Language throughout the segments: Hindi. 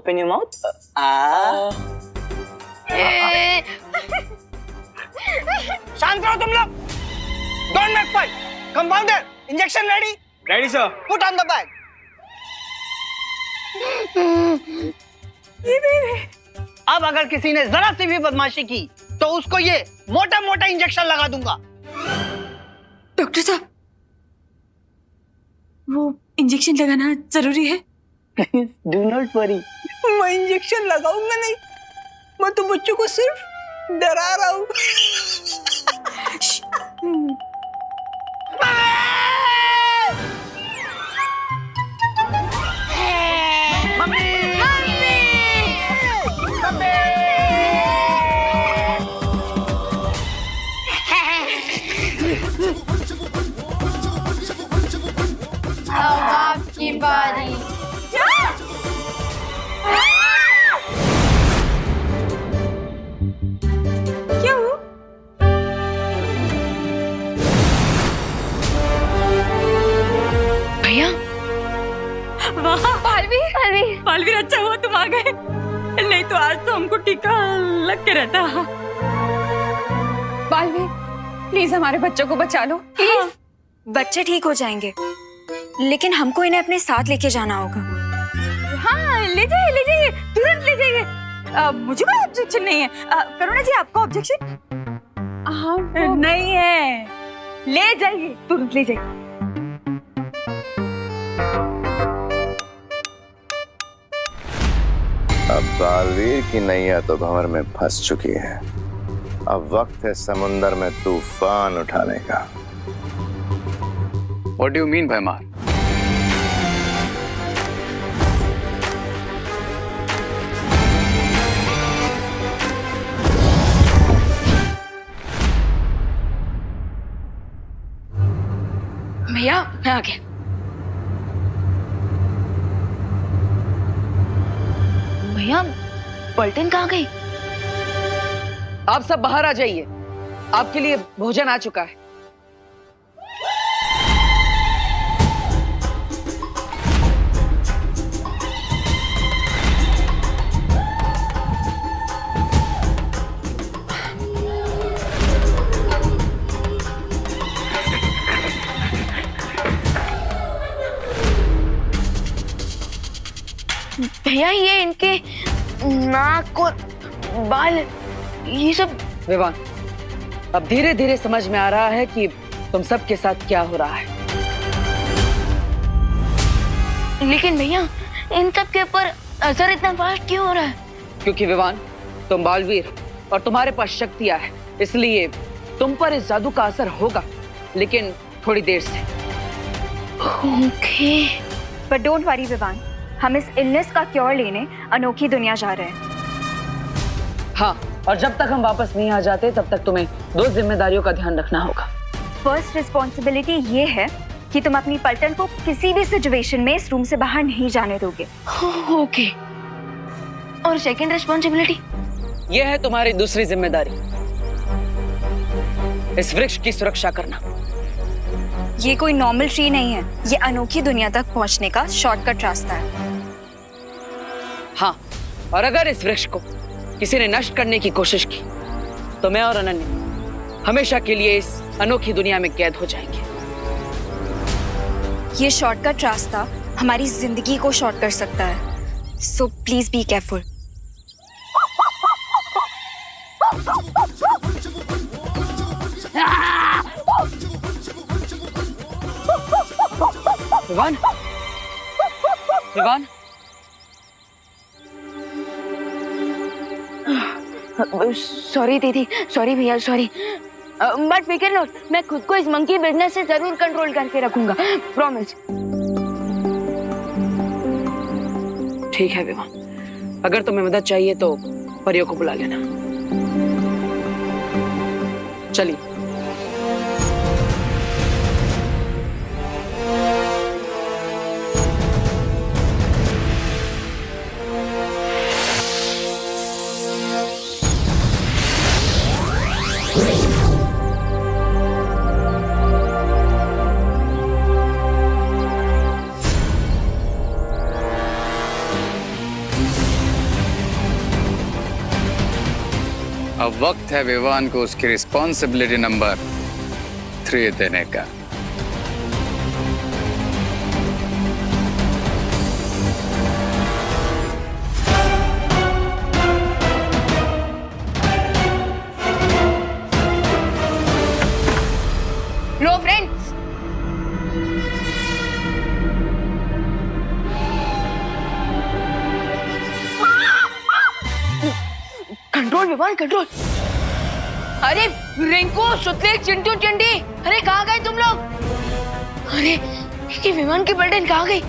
open your mouth. शांत रहो तुम लोग. Don't make fight. Compounder, injection ready? Ready, sir. Put on the bag. अब अगर किसी ने जरा सी भी बदमाशी की तो उसको ये मोटा मोटा इंजेक्शन लगा दूंगा. डॉक्टर साहब, वो इंजेक्शन लगाना जरूरी है? Please do not worry. मैं इंजेक्शन लगाऊंगा नहीं. मैं तो बच्चों को सिर्फ डरा रहा हूँ. अब आपकी बारी. क्या हुआ? भैया. वाह पालवीर, पालवीर. पालवीर, अच्छा हुआ तुम आ गए, नहीं तो आज तो हमको टीका लग के रहता. पालवीर, प्लीज हमारे बच्चों को बचा लो, प्लीज. बच्चे ठीक हो जाएंगे, लेकिन हमको इन्हें अपने साथ लेके जाना होगा. हाँ, ले जाइए, तुरंत ले जाइए. मुझे कोई ऑब्जेक्शन नहीं है. करुणा जी, आपको ऑब्जेक्शन? हाँ, नहीं है. ले जाइए, तुरंत ले जाइए. अब बालवीर की नैया तो भंवर में फंस चुकी है. अब वक्त है समुंदर में तूफान उठाने का. What do you mean, भैमार? भैया मैं आ गया. भैया पलटन कहाँ गई? आप सब बाहर आ जाइए, आपके लिए भोजन आ चुका है. भैया ये इनके नाक और बाल ये सब. विवान, अब धीरे धीरे समझ में आ रहा है कि तुम सबके साथ क्या हो रहा है. लेकिन भैया इन सब के ऊपर असर इतना फास्ट क्यों हो रहा है? क्योंकि विवान, तुम बालवीर और तुम्हारे पास शक्तियां है, इसलिए तुम पर इस जादू का असर होगा, लेकिन थोड़ी देर से. Okay. But don't worry Vivaan, हम इस इलनेस का क्योर लेने अनोखी दुनिया जा रहे हैं. हाँ, और जब तक हम वापस नहीं आ जाते तब तक तुम्हें 2 जिम्मेदारियों का ध्यान रखना होगा. फर्स्ट रिस्पॉन्सिबिलिटी ये है कि तुम अपनी पलटन को किसी भी सिचुएशन में इस रूम से बाहर नहीं जाने दोगे. ओके. और सेकंड रिस्पॉन्सिबिलिटी? यह है तुम्हारी दूसरी जिम्मेदारी, इस वृक्ष की सुरक्षा करना. ये कोई नॉर्मल ट्री नहीं है, ये अनोखी दुनिया तक पहुंचने का शॉर्टकट रास्ता है. हाँ, और अगर इस वृक्ष को किसी ने नष्ट करने की कोशिश की तो मैं और अनन्या हमेशा के लिए इस अनोखी दुनिया में कैद हो जाएंगे. ये शॉर्टकट रास्ता हमारी जिंदगी को शॉर्ट कर सकता है, so please be careful. Vivaan, Vivaan, sorry दीदी, सॉरी भैया, सॉरी. बट फिकर नॉट, मैं खुद को इस मंकी बिजनेस से जरूर कंट्रोल करके रखूंगा, प्रॉमिस. ठीक है विवान, अगर तुम्हें मदद चाहिए तो परियों को बुला लेना. चलिए. अब वक्त है विवान को उसकी रिस्पॉन्सिबिलिटी नंबर 3 देने का। लो फ्रेंड्स, कंट्रोल विवान कंट्रोल। अरे रिंकू, सुतले, चिंटू, चिंटी, अरे कहाँ गए तुम लोग? अरे ये विमान की पलटन कहाँ गई?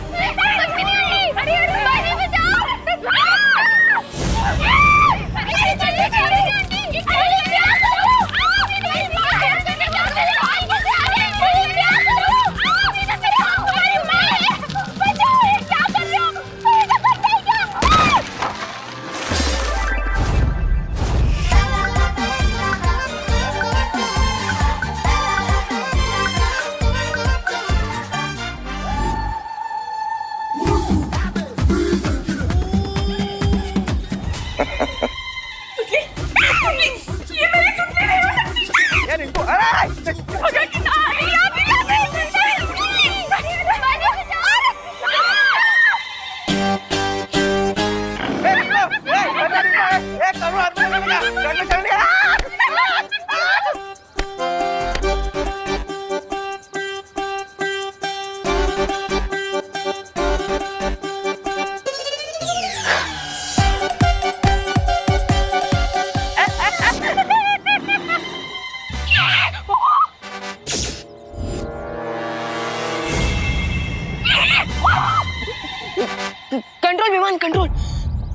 कंट्रोल विमान कंट्रोल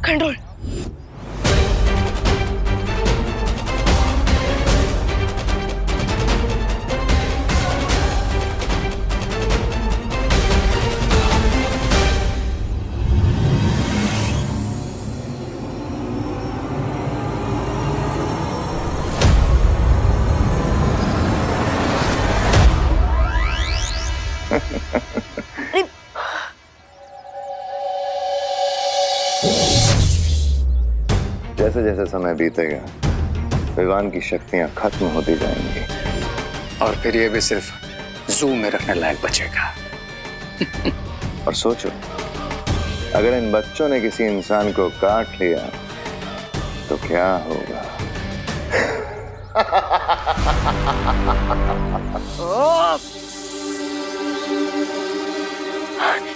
कंट्रोल। जैसे जैसे समय बीतेगा विवान की शक्तियां खत्म होती जाएंगी और फिर ये भी सिर्फ जू में रखने लायक बचेगा। और सोचो, अगर इन बच्चों ने किसी इंसान को काट लिया तो क्या होगा?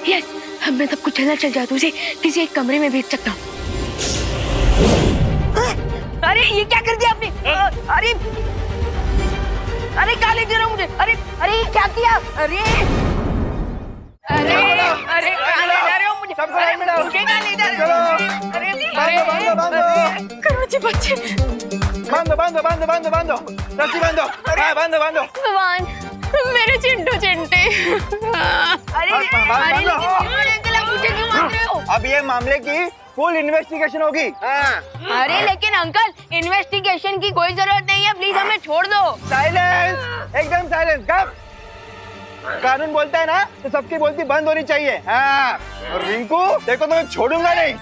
यस, मैं तब कुछ चलना चल जाता हूँ, उसे किसी एक कमरे में भेज सकता हूँ। अरे ये क्या कर दिया आपने? अरे अरे क्या ले दे रहा हूँ मुझे? अरे अरे ये क्या किया? अरे अरे अरे क्या ले जा रहे हो मुझे? मुझे क्या ले जा रहे हो? अरे करो जी बच्चे। बांधो रस्सी बांधो। भगवान, मेरे चिंटू चिंटे। अरे अरे मुझे क्यों मार रहे हो? अब ये मामले की फुल इन्वेस्टिगेशन होगी। अरे लेकिन अंकल, इन्वेस्टिगेशन की कोई जरूरत नहीं है, प्लीज हमें छोड़ दो। साइलेंस, एकदम साइलेंस। कब कानून बोलता है ना तो सबकी बोलती बंद होनी चाहिए। हाँ, और रिंकू देखो तो मैं छोड़ूंगा नहीं।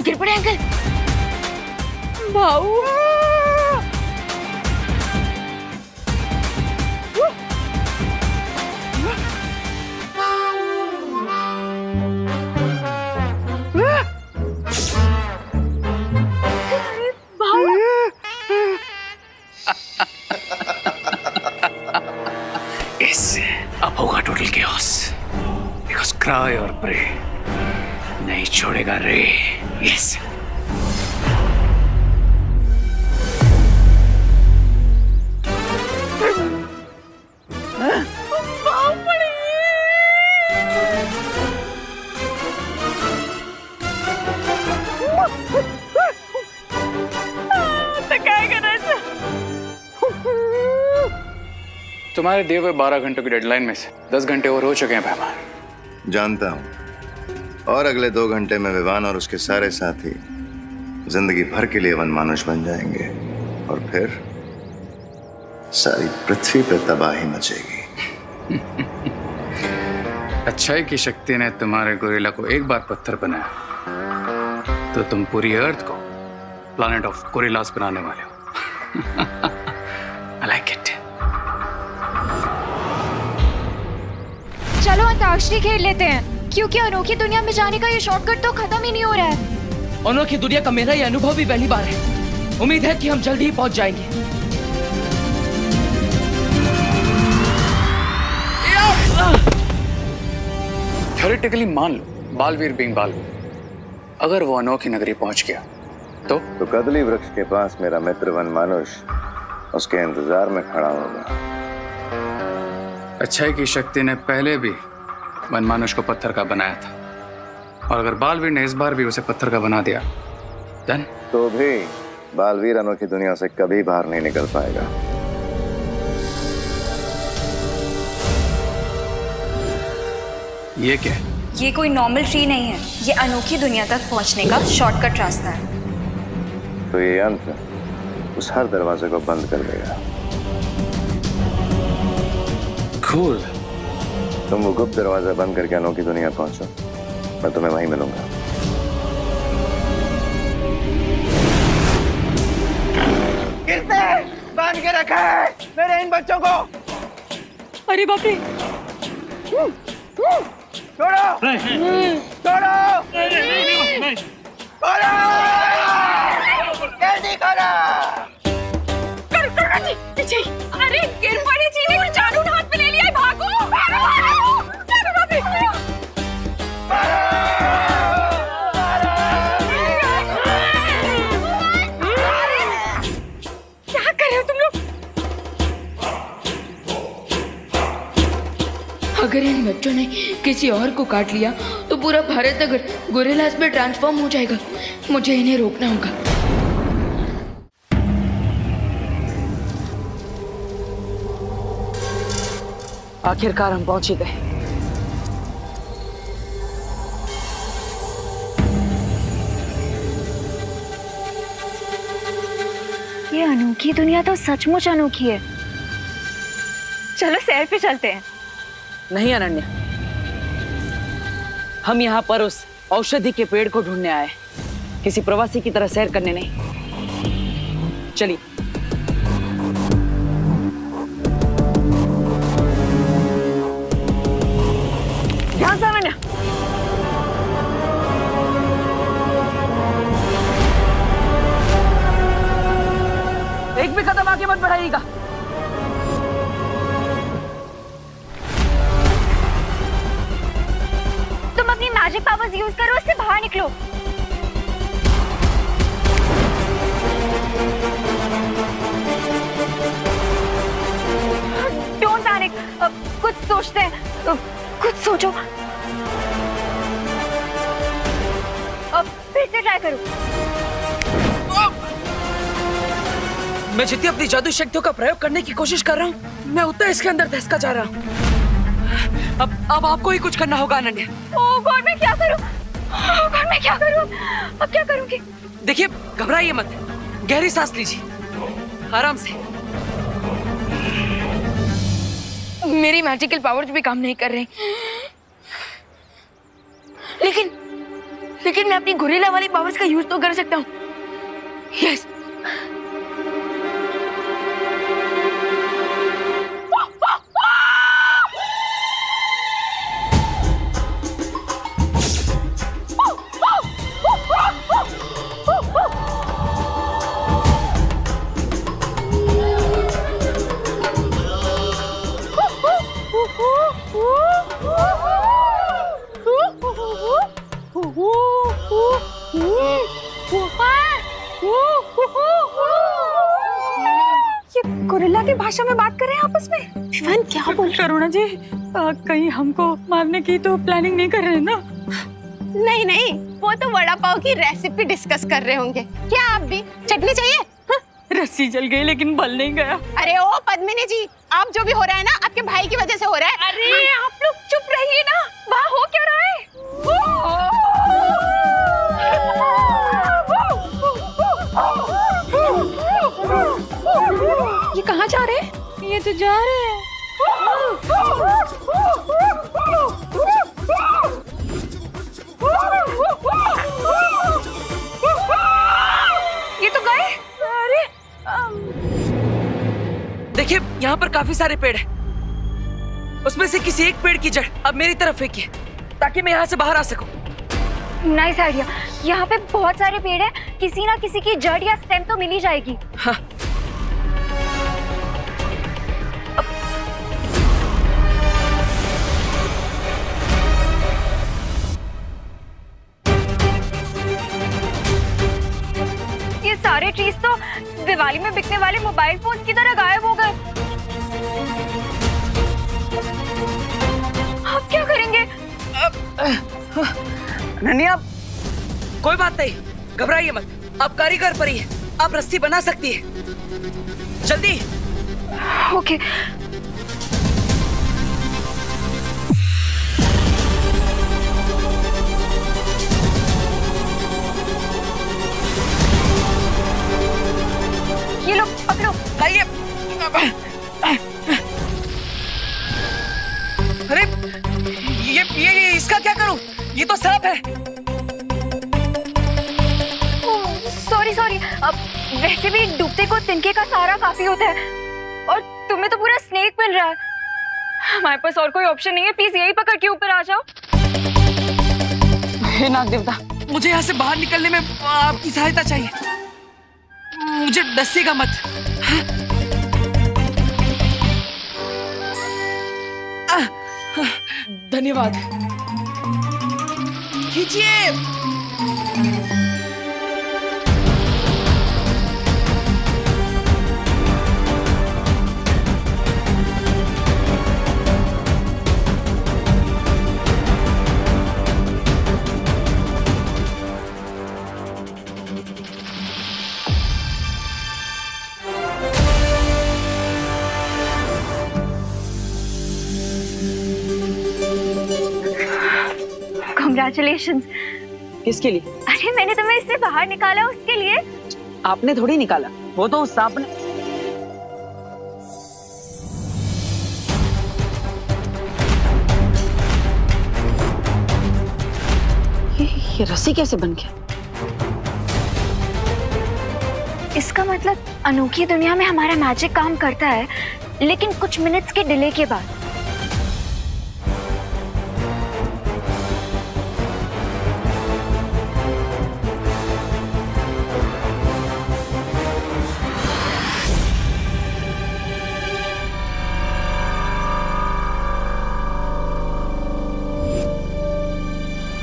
गिर पड़े अंकल। भाऊ अब होगा टोटल केओस, बिकॉज़ क्राई और प्रे नहीं छोड़ेगा रे। यस तुम्हारे दिए हुए 12 घंटों की डेडलाइन में से 10 घंटे और हो चुके हैं पैमान। जानता हूं, और अगले 2 घंटे में विवान और उसके सारे साथी जिंदगी भर के लिए वनमानुष बन जाएंगे और सारी पृथ्वी पर तबाही मचेगी। अच्छाई की शक्ति ने तुम्हारे गोरिल्ला को एक बार पत्थर बनाया तो तुम पूरी अर्थ को प्लैनेट ऑफ गोरिल्लास बनाने वाले हो। I like it. चलो अंताक्षरी खेल लेते हैं, क्योंकि अनोखी दुनिया में जाने का ये शॉर्टकट तो खत्म ही नहीं हो रहा है। अनोखी दुनिया का मेरा ये अनुभव भी पहली बार है। उम्मीद है कि हम जल्दी ही पहुंच जाएंगे। थ्योरेटिकली मान लो बालवीर बीइंग बालवीर, अगर वो अनोखी नगरी पहुंच गया तो कदली वृक्ष के पास मेरा मित्र वन मानुष उसके इंतजार में खड़ा होगा। अच्छाई की शक्ति ने पहले भी वनमानुष को पत्थर का बनाया था, और अगर बालवीर ने इस बार भी उसे पत्थर का बना दिया देन तो भी बालवीर अनोखी दुनिया से कभी बाहर नहीं निकल पाएगा। ये क्या है? ये कोई नॉर्मल ट्री नहीं है, ये अनोखी दुनिया तक पहुंचने का शॉर्टकट रास्ता है। तो ये यंत्र उस हर दरवाजे को बंद कर देगा। कूल। तुम वो गुप्त दरवाजा बंद करके अनोखी दुनिया पहुंचो, मैं तुम्हें वहीं मिलूंगा। किसने बांध के रखा है मेरे इन बच्चों को? अरे बाप रे, छोड़ो छोड़ो छोड़ो, जल्दी करो। करुणा जी पीछे। अरे गिर पड़ी चीनी को जादू हाथ में ले लिया है, भागो भागो। अरे बाप रे, क्या कर रहे हो तुम लोग? अगर इन बच्चों ने किसी और को काट लिया तो पूरा भारत अगर गोरिल्लास में ट्रांसफॉर्म हो जाएगा। मुझे इन्हें रोकना होगा। आखिरकार हम पहुंच ही गए। ये अनोखी दुनिया तो सचमुच अनोखी है। चलो सैर पे चलते हैं। नहीं अनन्या, हम यहाँ पर उस औषधि के पेड़ को ढूंढने आए, किसी प्रवासी की तरह सैर करने नहीं। चलिए। ध्यान से अनन्या। एक भी कदम आगे मत बढ़ाइएगा। तुम अपनी मैजिक पावर्स यूज करो, उससे बाहर निकलो। डोंट पैनिक, कुछ सोचते हैं, कुछ सोचो। फिर से ट्राई करो। मैं जितनी अपनी जादू शक्तियों का प्रयोग करने की कोशिश कर रहा हूँ, मैं उतना इसके अंदर धंसका जा रहा हूँ। अब आपको ही कुछ करना होगा अनन्या। ओह गॉड, मैं क्या करूं? ओह गॉड, मैं क्या करूं? अब क्या करूंगी? देखिए, घबराइए मत, गहरी सांस लीजिए, आराम से। मेरी मैजिकल पावर्स भी काम नहीं कर रही, लेकिन मैं अपनी गोरिल्ला वाली पावर्स का यूज तो कर सकता हूँ। यस। ये गोरिल्ला की भाषा में बात कर रहे हैं आपस में। विवान क्या बोल? करुणा जी, कहीं हमको मारने की तो प्लानिंग नहीं कर रहे हैं ना? नहीं नहीं, वो तो वड़ा पाव की रेसिपी डिस्कस कर रहे होंगे। क्या आप भी चटनी चाहिए? हाँ? रस्सी जल गई लेकिन बल नहीं गया। अरे ओ पद्मिनी जी, आप जो भी हो रहा है ना, आपके भाई की वजह से हो रहा है। अरे आप लोग चुप रहिए ना, वहाँ हो क्या रहा है? ये कहाँ जा रहे हैं? तो जा रहे हैं। ये तो गए। अरे देखिए यहाँ पर काफी सारे पेड़ हैं। उसमें से किसी एक पेड़ की जड़ अब मेरी तरफ फेंकिए ताकि मैं यहाँ से बाहर आ सकूं। Nice idea. यहाँ पे बहुत सारे पेड़ हैं, किसी ना किसी की जड़ या स्टेम तो मिल ही जाएगी। हाँ। ये सारे ट्रीज तो दिवाली में बिकने वाले मोबाइल फोन की तरह गायब हो गए। अब क्या करेंगे? अनन्या, कोई बात नहीं, घबराइए मत। आप कारीगर परी है, आप रस्सी बना सकती है। जल्दी। ओके। ये लो, पकड़ो। लाइए। अरे ये इसका क्या करूं? ये तो सांप है। सॉरी। अब वैसे भी डूबते को तिनके का सहारा काफी होता है और तुम्हें तो पूरा स्नेक मिल रहा है। हमारे पास और कोई ऑप्शन नहीं है, प्लीज यही पकड़ के ऊपर आ जाओ। हे नाग देवता, मुझे यहाँ से बाहर निकलने में आपकी सहायता चाहिए। मुझे डसेगा मत। धन्यवाद। खींचिए। Congratulations। किसके लिए? अरे मैंने तुम्हें इससे बाहर निकाला उसके लिए। आपने थोड़ी निकाला, वो तो उस सांप ने। ये रस्सी कैसे बन गया? इसका मतलब अनोखी दुनिया में हमारा मैजिक काम करता है, लेकिन कुछ मिनट्स के डिले के बाद।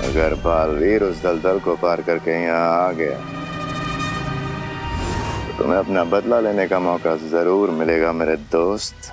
अगर बालवीर उस दलदल को पार करके यहाँ आ गया तो तुम्हें अपना बदला लेने का मौका जरूर मिलेगा मेरे दोस्त।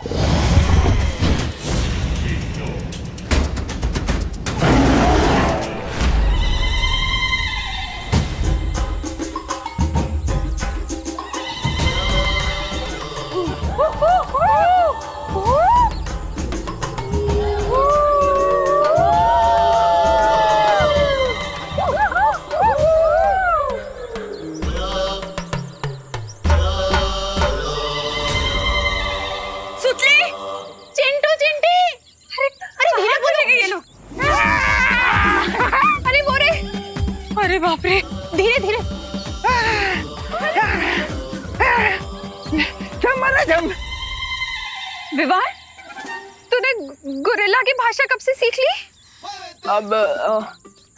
अरे बाप रे, धीरे धीरे। विवाह, तूने गोरिल्ला की भाषा कब से सीख ली? अब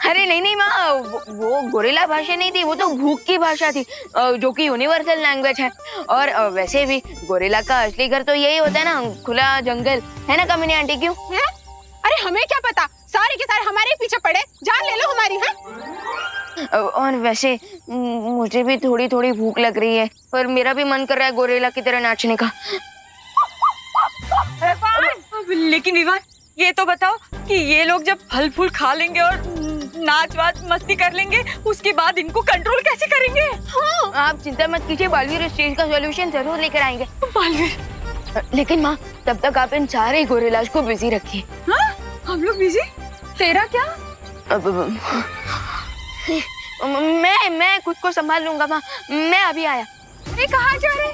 अरे नहीं माँ, वो गोरिल्ला भाषा नहीं थी, वो तो भूख की भाषा थी, जो कि यूनिवर्सल लैंग्वेज है। और वैसे भी गोरिल्ला का असली घर तो यही होता है ना, खुला जंगल, है ना कमीनी आंटी? क्यों? अरे हमें क्या पता, सारे के सारे हमारे पीछे पड़े, जान ले लो हमारी। है और वैसे मुझे भी थोड़ी थोड़ी भूख लग रही है, पर मेरा भी मन कर रहा है गोरिल्ला की तरह नाचने का। लेकिन विवाह, ये तो बताओ कि ये लोग जब फल फूल खा लेंगे और नाच वाच मस्ती कर लेंगे, उसके बाद इनको कंट्रोल कैसे करेंगे? हाँ, आप चिंता मत कीजिए, बालवीर इस चीज का सॉल्यूशन जरूर लेकर आएंगे। बालवीर, लेकिन माँ, तब तक आप इन सारे गोरिल्लास को बिजी रखिए। हाँ? हम लोग बिजी? तेरा क्या? मैं खुद को संभाल लूंगा माँ, मैं अभी आया। अरे कहाँ जा रहे?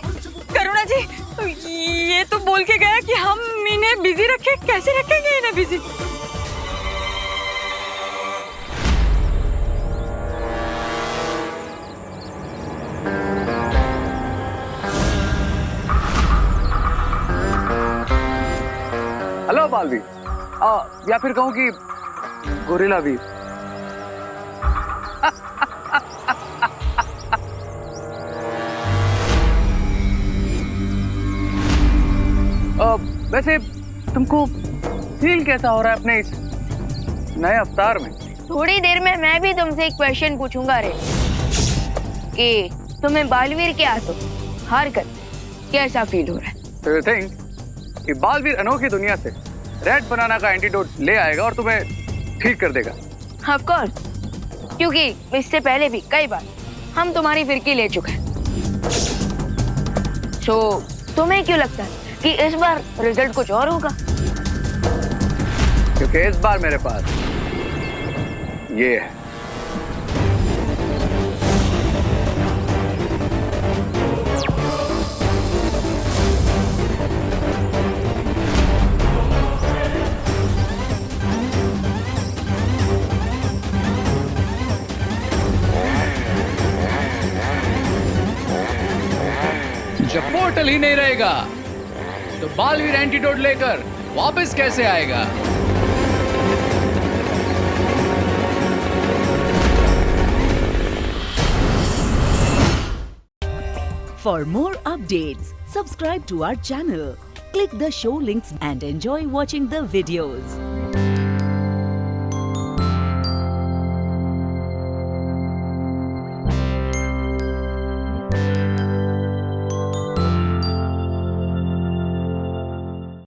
करुणा जी, ये तो बोल के गया कि हम इन्हें बिजी रखें। कैसे रखेंगे इन्हें बिजी? हेलो बालवीर, या फिर कहूँ कि गोरिल्ला वीर। वैसे तुमको फील कैसा हो रहा है अपने इस नए अवतार में? थोड़ी देर में मैं भी तुमसे एक क्वेश्चन पूछूंगा रे कि तुम्हें बालवीर के हाथों हार कर कैसा फील हो रहा है? तो यू थिंक कि बालवीर अनोखी दुनिया से रेड बनाना का एंटीडोट ले आएगा और तुम्हें ठीक कर देगा? ऑफ कोर्स, क्योंकि इससे पहले भी कई बार हम तुम्हारी फिरकी ले चुके हैं। तो तुम्हें क्यों लगता है कि इस बार रिजल्ट कुछ और होगा? क्योंकि इस बार मेरे पास ये है। जब पोर्टल ही नहीं रहेगा तो बालवीर एंटीडोट लेकर वापस कैसे आएगा? For more updates, subscribe to our channel, click the show links and enjoy watching the videos.